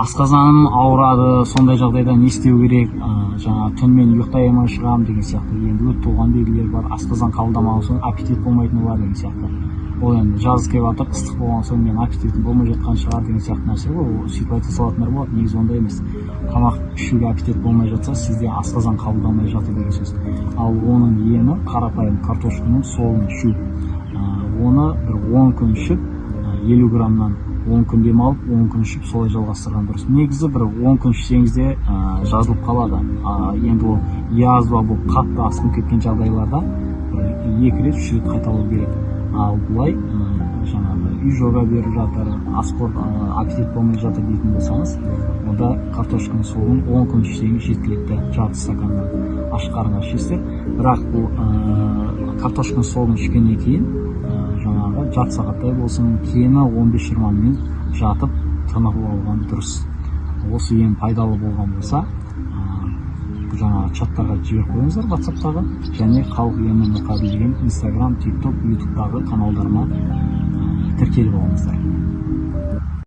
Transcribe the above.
асқазаным ауырады, сондай жағдайда не істеу керек, жаңа түнмен ұйықтай алмай шығамын деген сияқты, енді өт туған белгілер бар, асқазан қабылдамаған соң аппетит болмайтыны бар деген сияқты. Ол енді жаз келіп жатыр, ыстық болған соң мен аппетитім болмай жатқан шығар деген сияқты нәрсе ғой. Сөйтіп айта салатындар болады, негізі ондай емес. Тамақ ішуге аппетит болмай жатса, сізде асқазан қабылдамай жатыр деген сөз. Ал оның ені қарапайым картошканың солын ішу. Оны бір 10 күн ішіп, 50 граммнан 10 күн демалып, 10 күн ішіп, солай жалғастырған дұрыс. Негізі бір 10 күн ішсеңіз де жазылып қалады. Енді ол язва болып қатты асқынып кеткен жағдайларда 2 рет 3 рет қайталау керек. Ал бұлай жаңағы үй жора беріп жатыр, асқорт аппетит болмай жатыр дейтін болсаңыз, онда картошканың солын 10 күн ішсеңіз жеткілікті, жарты стаканнан аш қарынға ішесіздер. Бірақ бұл картошканың солын ішкеннен кейін жаңағы жарты сағаттай болсын, кемі 15-20 минут жатып тынығып алған дұрыс. Осы ең пайдалы болған болса, жаңағы чаттарға жіберіп қойыңыздар WhatsApp-тағы, және халық емін мұқабил деген Instagram, TikTok, YouTube-дағы каналдарына тіркеліп алыңыздар.